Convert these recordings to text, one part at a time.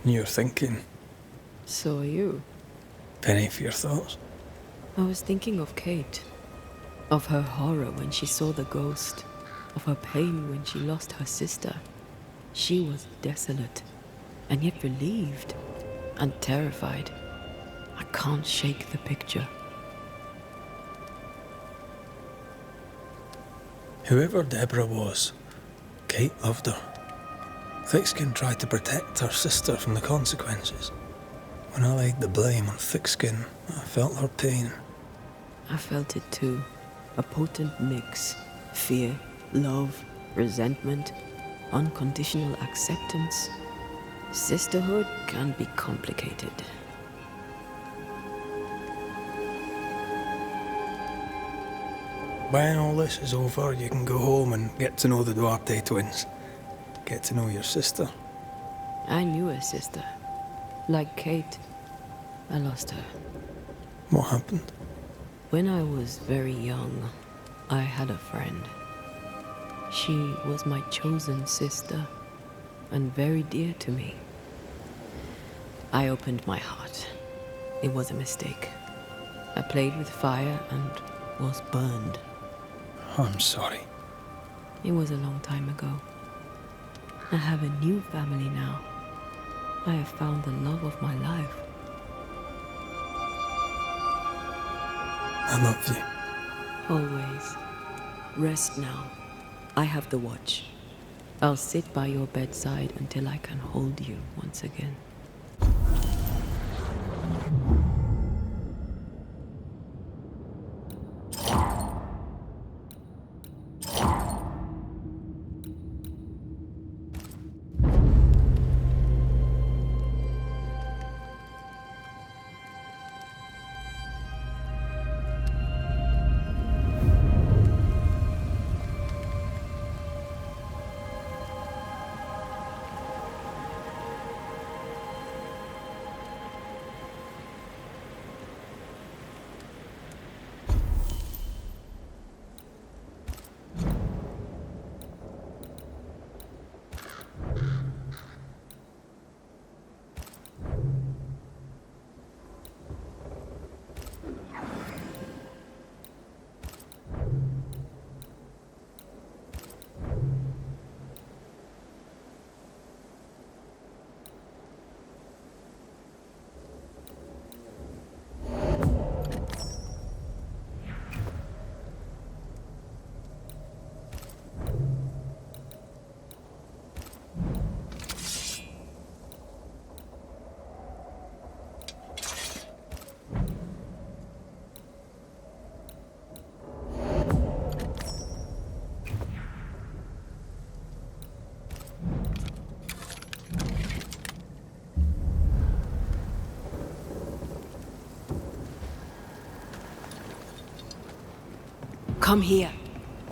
You're thinking. So are you. Penny for your thoughts. I was thinking of Kate. Of her horror when she saw the ghost. Of her pain when she lost her sister. She was desolate, and yet relieved, and terrified. I can't shake the picture. Whoever Deborah was, Kate loved her. Thickskin tried to protect her sister from the consequences. When I laid the blame on Thickskin, I felt her pain. I felt it too. A potent mix. Fear, love, resentment, unconditional acceptance. Sisterhood can be complicated. When all this is over, you can go home and get to know the Duarte twins. Get to know your sister. I knew a sister. Like Kate, I lost her. What happened? When I was very young, I had a friend. She was my chosen sister, and very dear to me. I opened my heart. It was a mistake. I played with fire and was burned. I'm sorry. It was a long time ago. I have a new family now. I have found the love of my life. I love you. Always. Rest now. I have the watch. I'll sit by your bedside until I can hold you once again. Come here.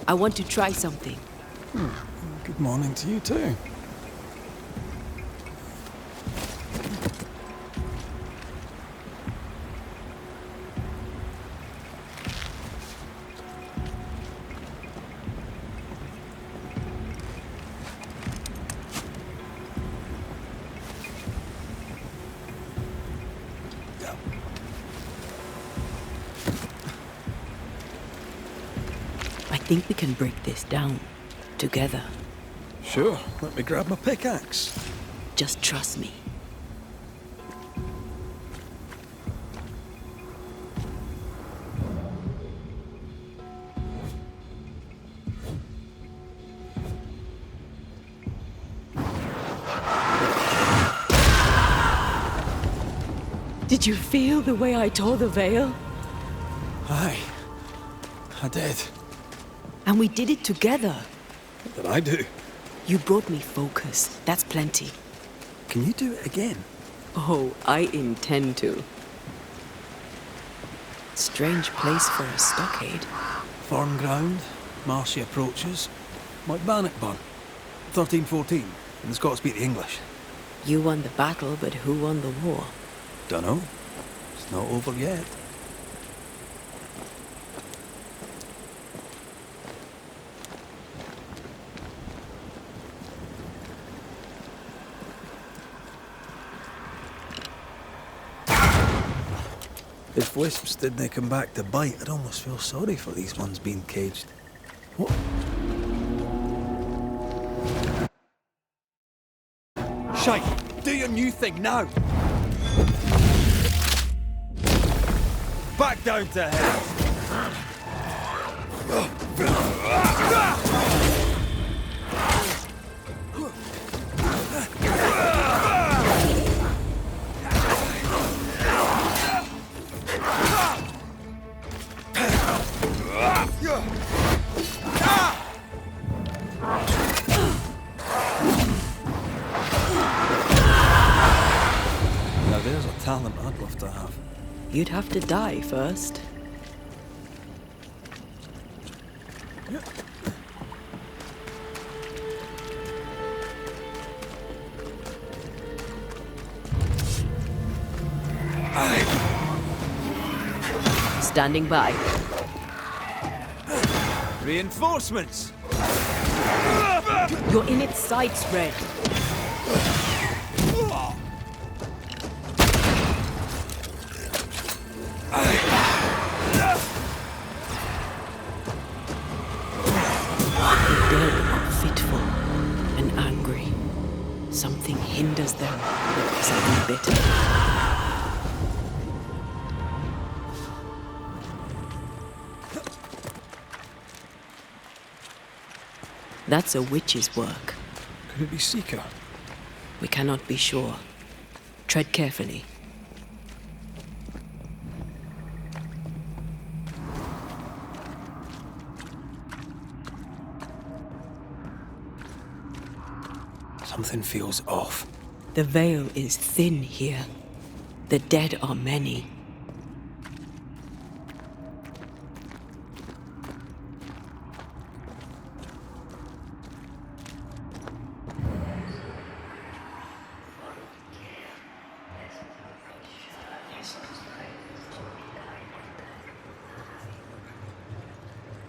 I want to try something. Good morning to you too. I think we can break this down. Together. Sure, let me grab my pickaxe. Just trust me. Did you feel the way I tore the veil? Aye, I did. And we did it together. What did I do? You brought me focus. That's plenty. Can you do it again? Oh, I intend to. Strange place for a stockade. Firm ground, marshy approaches. Like Bannockburn. 1314, and the Scots beat the English. You won the battle, but who won the war? Dunno. It's not over yet. If wisps didn't come back to bite, I'd almost feel sorry for these ones being caged. What? Shite! Do your new thing now! Back down to hell! Now there's a talent I'd love to have. You'd have to die first. Standing by. Reinforcements! You're in its sights, Red. The dead are fitful and angry. Something hinders them, something bitter. That's a witch's work. Could it be Seeker? We cannot be sure. Tread carefully. Something feels off. The veil is thin here. The dead are many.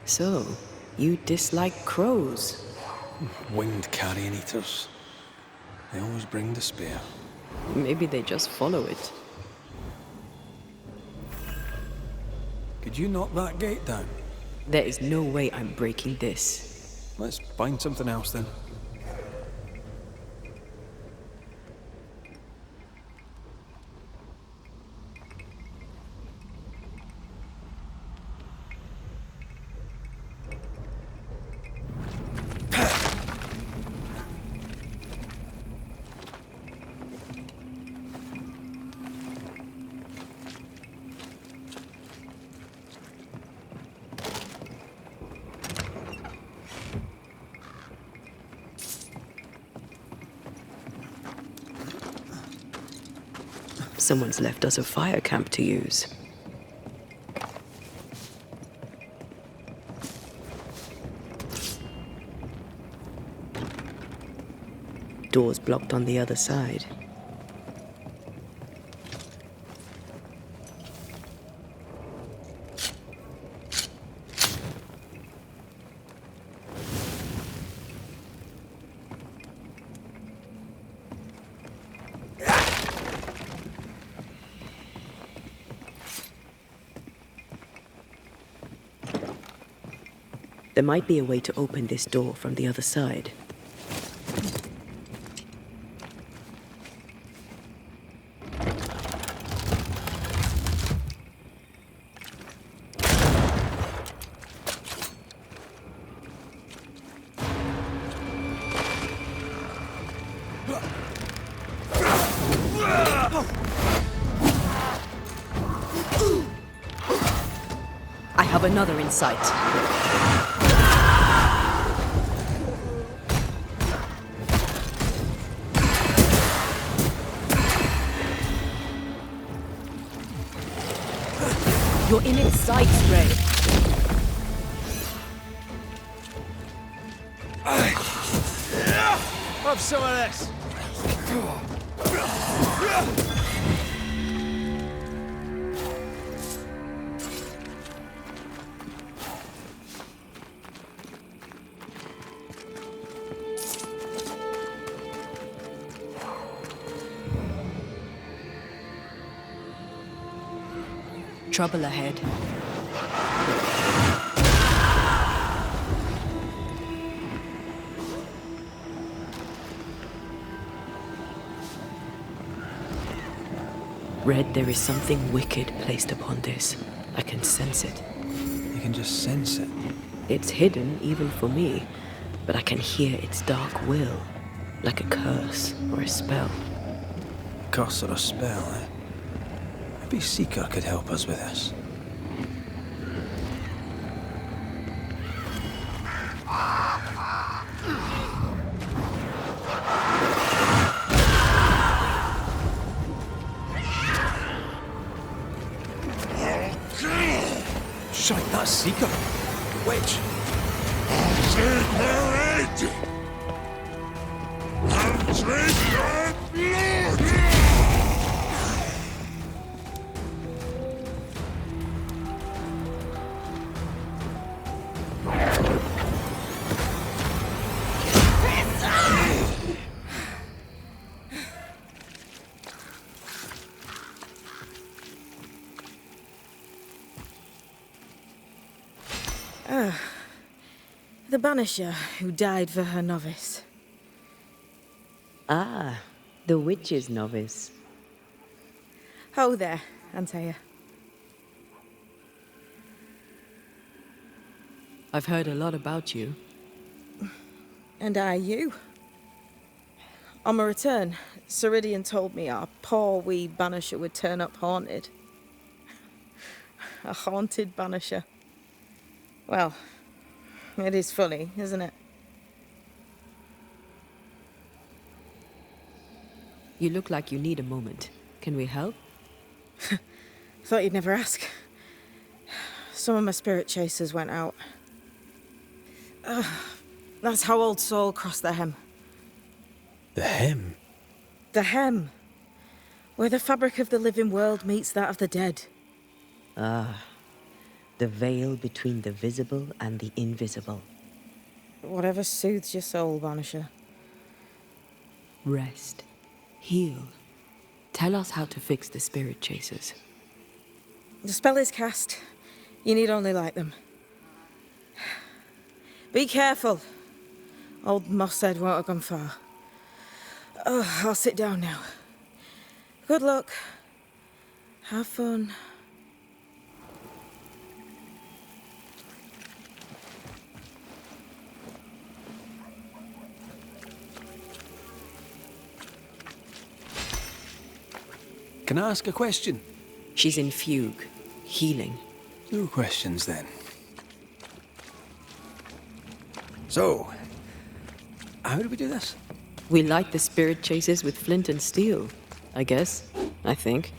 So, you dislike crows? Winged carrion eaters. They always bring despair. Maybe they just follow it. Could you knock that gate down? There is no way I'm breaking this. Let's find something else then. Someone's left us a fire camp to use. Doors blocked on the other side. There might be a way to open this door from the other side. I have another in sight. You're in its sights, Ray. Have some of this! Trouble ahead. Red, there is something wicked placed upon this. I can sense it. You can just sense it. It's hidden, even for me, but I can hear its dark will, like a curse or a spell. A curse or a spell, eh? Maybe Seeker could help us with this. Shite, that's Seeker. Witch. Take her head! And drink her blood! The Banisher who died for her novice. Ah, the witch's novice. Ho there, Antea. I've heard a lot about you. And I you. On my return, Ceridian told me our poor wee Banisher would turn up haunted. A haunted Banisher. Well, it is funny, isn't it? You look like you need a moment. Can we help? Thought you'd never ask. Some of my spirit chasers went out. That's how old Saul crossed the hem. The hem? The hem. Where the fabric of the living world meets that of the dead. Ah, the veil between the visible and the invisible. Whatever soothes your soul, Banisher. Rest. Heal. Tell us how to fix the spirit chasers. The spell is cast. You need only light them. Be careful. Old Mosshead won't have gone far. Oh, I'll sit down now. Good luck. Have fun. Can I ask a question? She's in fugue. Healing. No questions then. So, how do we do this? We light the spirit chasers with flint and steel, I guess. I think.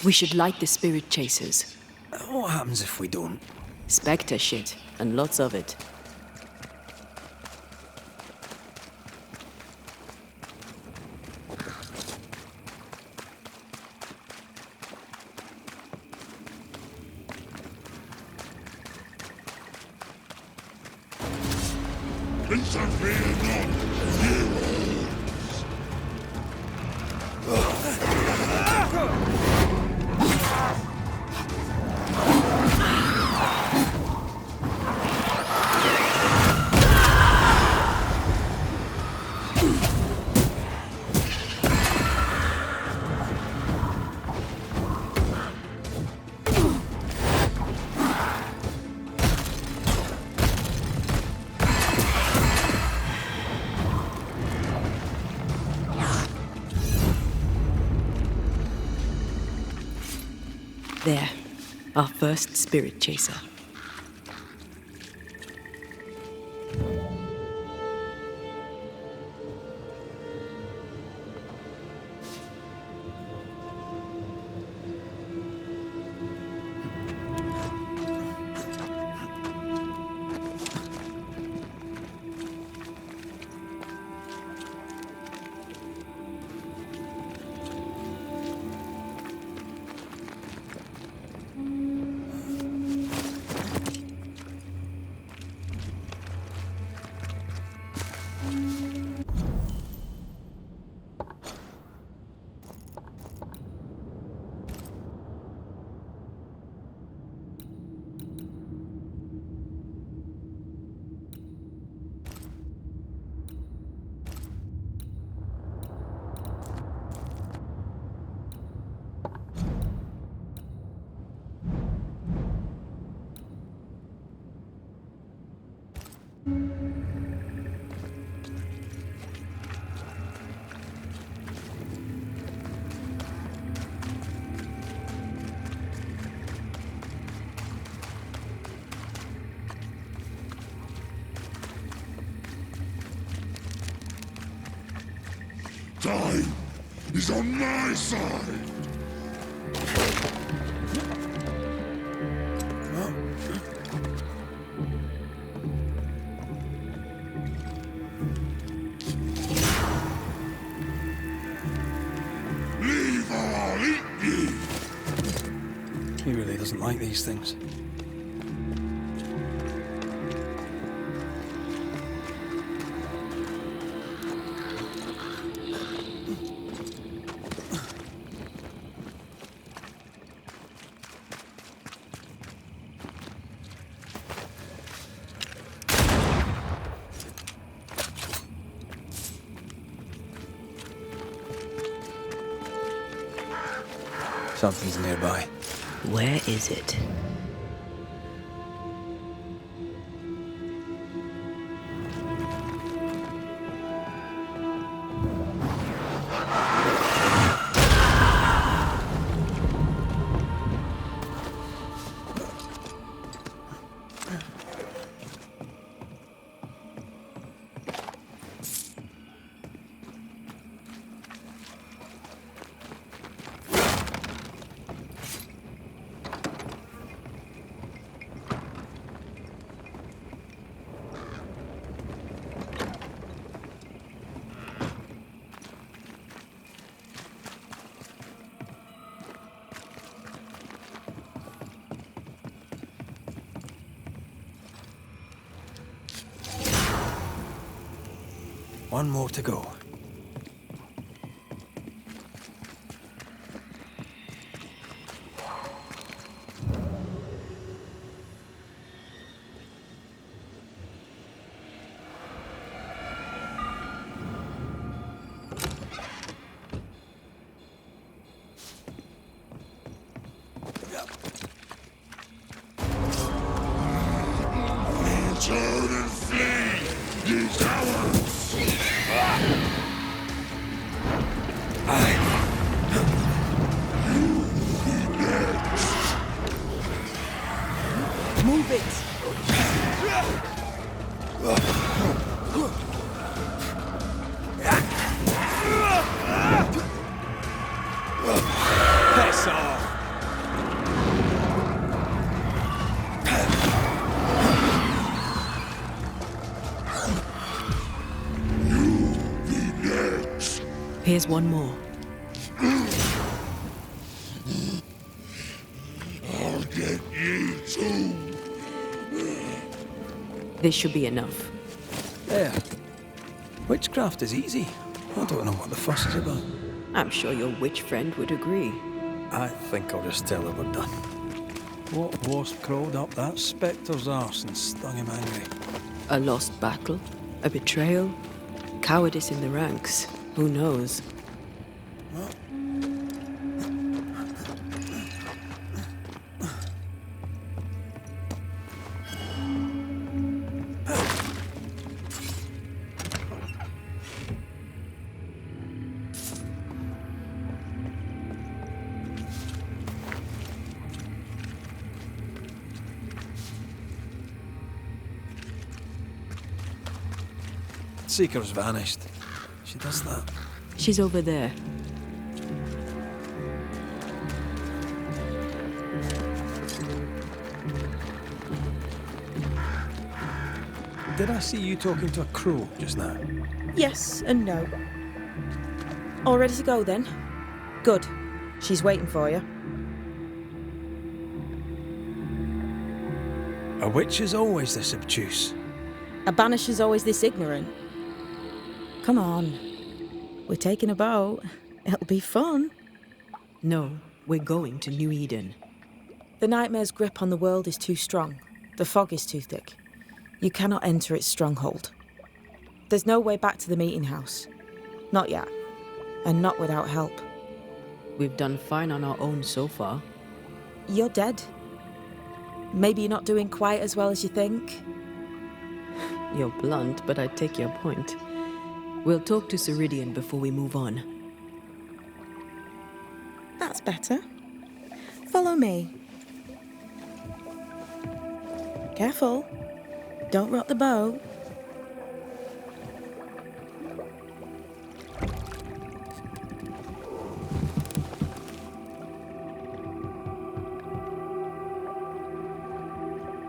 We should light the spirit chasers. What happens if we don't? Spectre shit, and lots of it. Interfere not, heroes! There. Our first spirit chaser. Time is on my side. Leave or I'll eat ye. He really doesn't like these things. Something's nearby. Where is it? One more to go. Turn and flee, ye cowards! Move it! Piss off! Here's one more. I'll get you too! This should be enough. There. Witchcraft is easy. I don't know what the fuss is about. I'm sure your witch friend would agree. I think I'll just tell her we're done. What wasp crawled up that spectre's arse and stung him angry? A lost battle? A betrayal? Cowardice in the ranks? Who knows? Seeker's vanished. She does that. She's over there. Did I see you talking to a crow just now? Yes and no. All ready to go then? Good. She's waiting for you. A witch is always this obtuse. A banisher's always this ignorant. Come on. We're taking a boat. It'll be fun. No, we're going to New Eden. The nightmare's grip on the world is too strong. The fog is too thick. You cannot enter its stronghold. There's no way back to the meeting house. Not yet. And not without help. We've done fine on our own so far. You're dead. Maybe you're not doing quite as well as you think. You're blunt, but I take your point. We'll talk to Ceridian before we move on. That's better. Follow me. Careful. Don't rock the boat.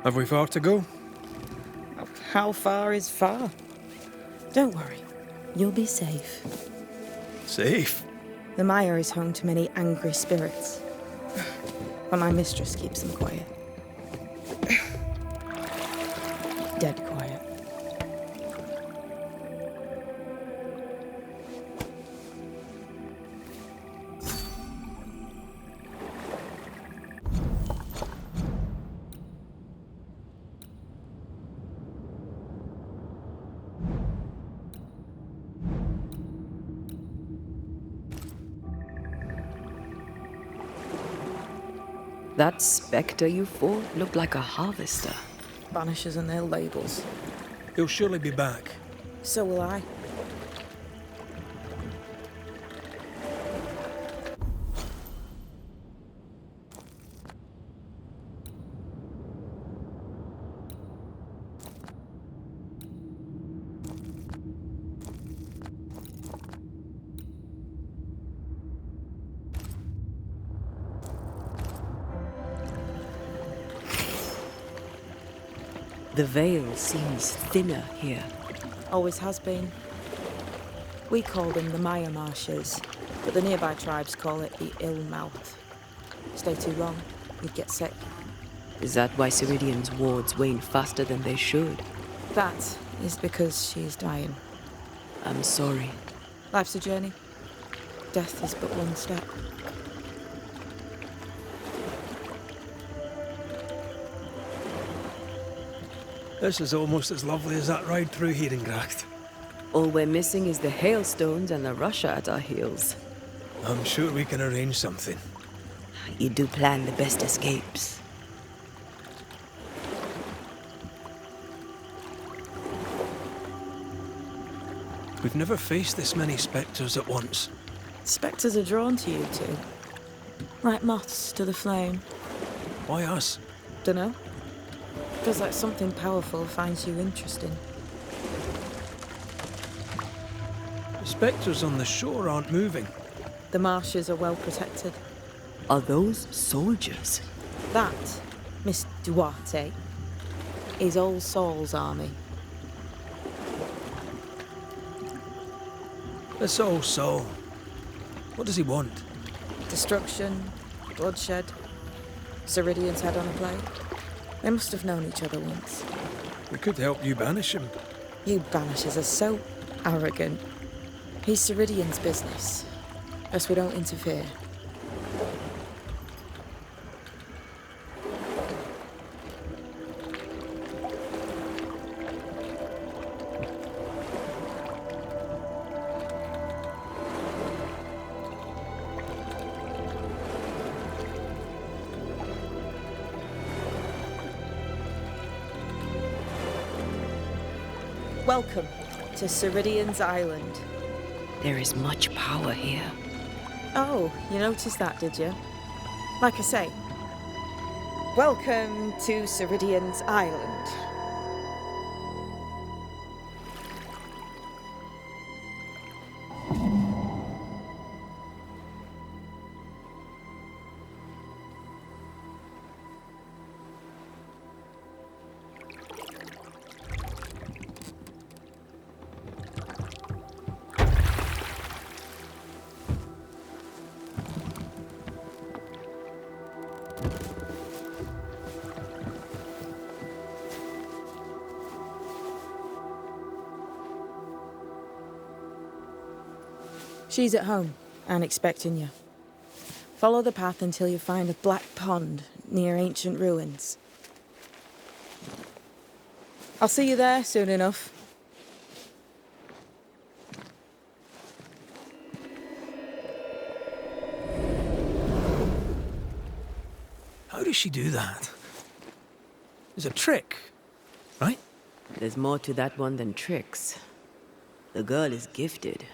Have we far to go? How far is far? Don't worry, you'll be safe. Safe. The mire is home to many angry spirits, but my mistress keeps them quiet. Dead quiet. That spectre you fought looked like a harvester. Banishers and their labels. He'll surely be back. So will I. The veil seems thinner here. Always has been. We call them the Mire Marshes, but the nearby tribes call it the Ill Mouth. Stay too long, you'd get sick. Is that why Ceridian's wards wane faster than they should? That is because she is dying. I'm sorry. Life's a journey. Death is but one step. This is almost as lovely as that ride through Herengracht. All we're missing is the hailstones and the Russia at our heels. I'm sure we can arrange something. You do plan the best escapes. We've never faced this many spectres at once. Spectres are drawn to you two. Like moths to the flame. Why us? Dunno. Feels like something powerful finds you interesting. The spectres on the shore aren't moving. The marshes are well protected. Are those soldiers? That, Miss Duarte, is Old Saul's army. This old Saul. What does he want? Destruction, bloodshed. Ceridian's head on a plate. They must have known each other once. We could help you banish him. You Banishers are so arrogant. He's Ceridian's business. Thus we don't interfere. Welcome to Ceridian's Island. There is much power here. Oh, you noticed that, did you? Like I say, welcome to Ceridian's Island. She's at home and expecting you. Follow the path until you find a black pond near ancient ruins. I'll see you there soon enough. How does she do that? It's a trick, right? There's more to that one than tricks. The girl is gifted.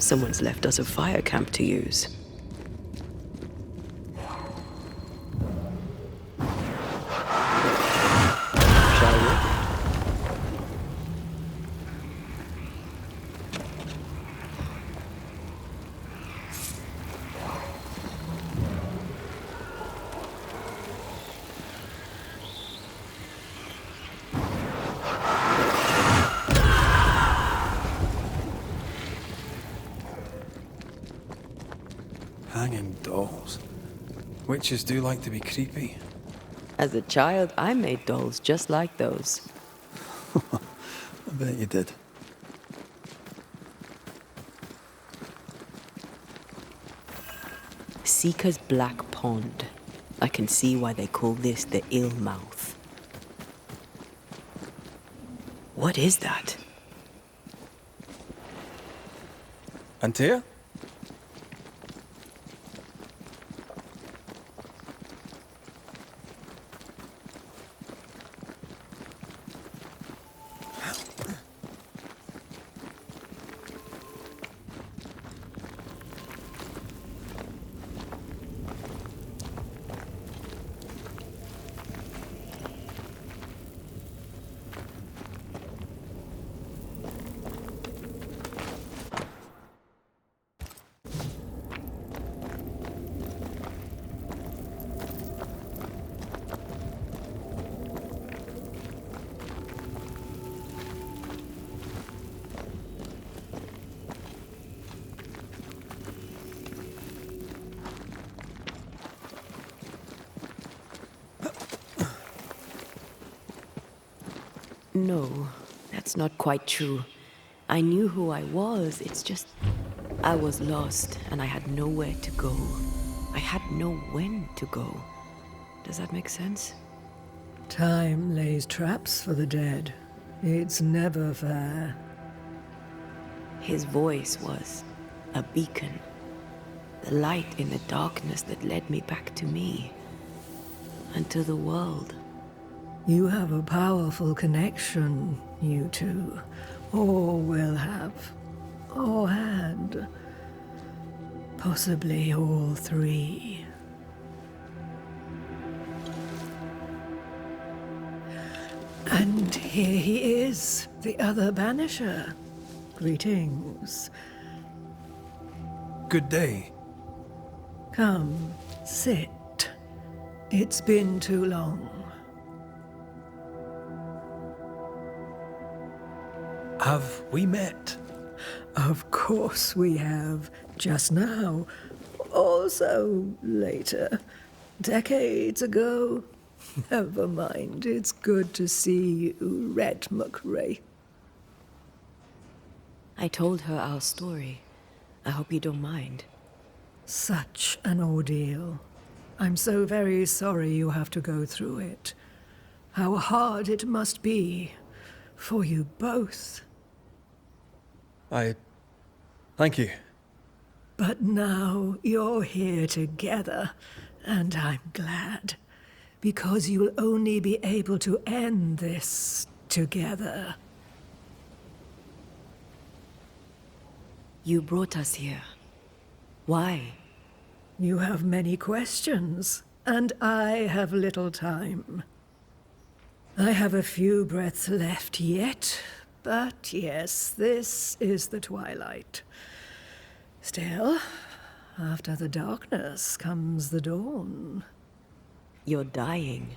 Someone's left us a fire camp to use. Shall we? Hanging dolls. Witches do like to be creepy. As a child, I made dolls just like those. I bet you did. Seeker's Black Pond. I can see why they call this the Ill Mouth. What is that? Antea? No, that's not quite true. I knew who I was, it's just... I was lost, and I had nowhere to go. I had no when to go. Does that make sense? Time lays traps for the dead. It's never fair. His voice was a beacon. The light in the darkness that led me back to me. And to the world. You have a powerful connection, you two. Or will have. Or had. Possibly all three. And here he is, the other Banisher. Greetings. Good day. Come, sit. It's been too long. Have we met? Of course we have. Just now. Also later. Decades ago. Never mind. It's good to see you, Red McRae. I told her our story. I hope you don't mind. Such an ordeal. I'm so very sorry you have to go through it. How hard it must be for you both. Thank you. But now you're here together, and I'm glad. Because you'll only be able to end this together. You brought us here. Why? You have many questions, and I have little time. I have a few breaths left yet, but yes, this is the twilight. Still, after the darkness comes the dawn. You're dying.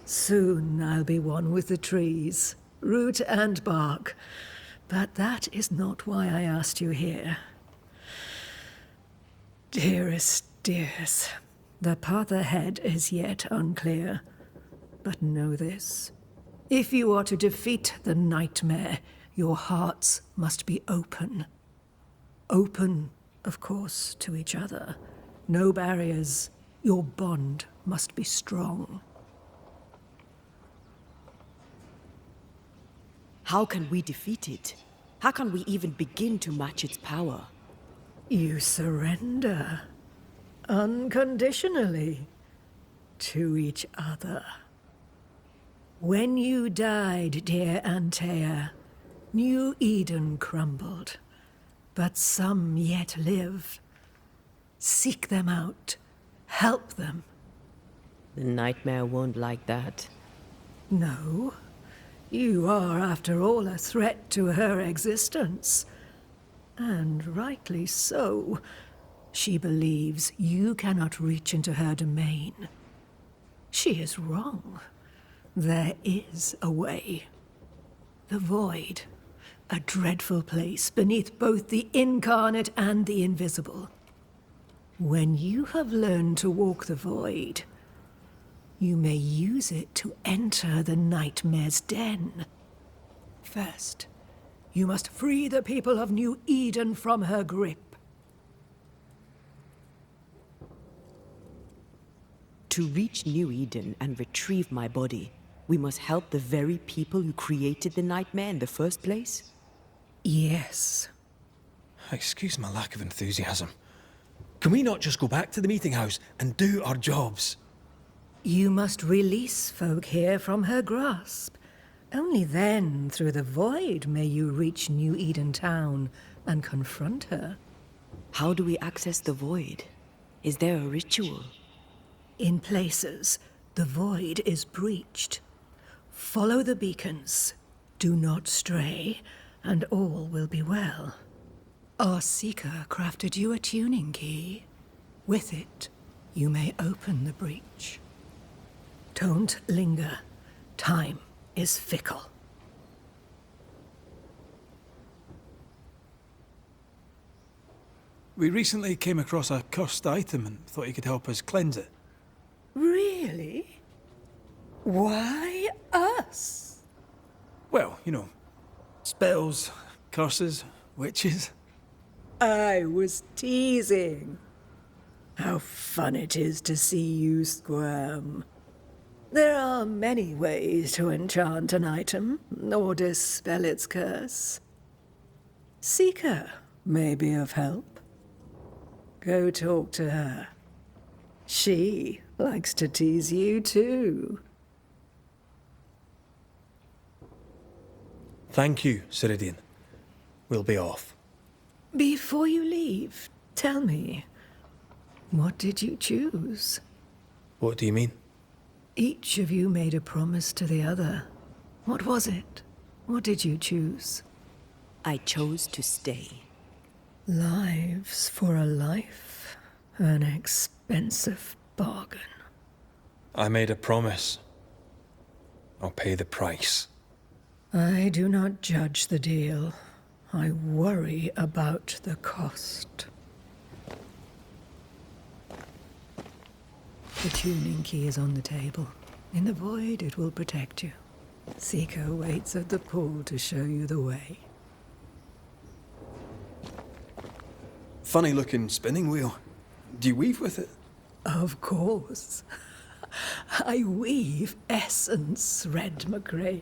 Soon I'll be one with the trees, root and bark. But that is not why I asked you here. Dearest dears, the path ahead is yet unclear. But know this. If you are to defeat the nightmare, your hearts must be open. Open, of course, to each other. No barriers. Your bond must be strong. How can we defeat it? How can we even begin to match its power? You surrender. Unconditionally. To each other. When you died, dear Antea, New Eden crumbled. but some yet live. Seek them out. Help them. The nightmare won't like that. No. You are, after all, a threat to her existence. And rightly so. She believes you cannot reach into her domain. She is wrong. There is a way. The Void. A dreadful place beneath both the incarnate and the invisible. When you have learned to walk the Void, you may use it to enter the Nightmare's den. First, you must free the people of New Eden from her grip. To reach New Eden and retrieve my body, we must help the very people who created the nightmare in the first place? Yes. Excuse my lack of enthusiasm. Can we not just go back to the meeting house and do our jobs? You must release folk here from her grasp. Only then, through the Void, may you reach New Eden Town and confront her. How do we access the Void? Is there a ritual? In places, the Void is breached. Follow the beacons. Do not stray, and all will be well. Our Seeker crafted you a tuning key. With it, you may open the breach. Don't linger. Time is fickle. We recently came across a cursed item and thought you could help us cleanse it. Really? Why us? Well, you know, spells, curses, witches. I was teasing. How fun it is to see you squirm. There are many ways to enchant an item, or dispel its curse. Seeker may be of help. Go talk to her. She likes to tease you too. Thank you, Ceridian. We'll be off. Before you leave, tell me, what did you choose? What do you mean? Each of you made a promise to the other. What was it? What did you choose? I chose to stay. Lives for a life. An expensive bargain. I made a promise. I'll pay the price. I do not judge the deal. I worry about the cost. The tuning key is on the table. In the Void, it will protect you. Seeker waits at the pool to show you the way. Funny looking spinning wheel. Do you weave with it? Of course. I weave essence, Red McRae.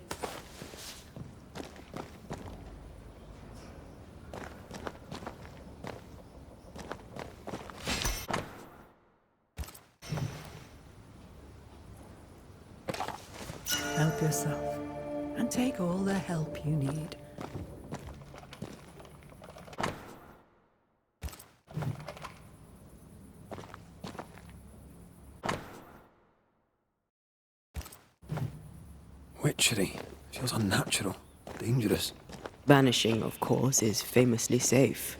Help yourself, and take all the help you need. Witchery. Feels unnatural. Dangerous. Banishing, of course, is famously safe.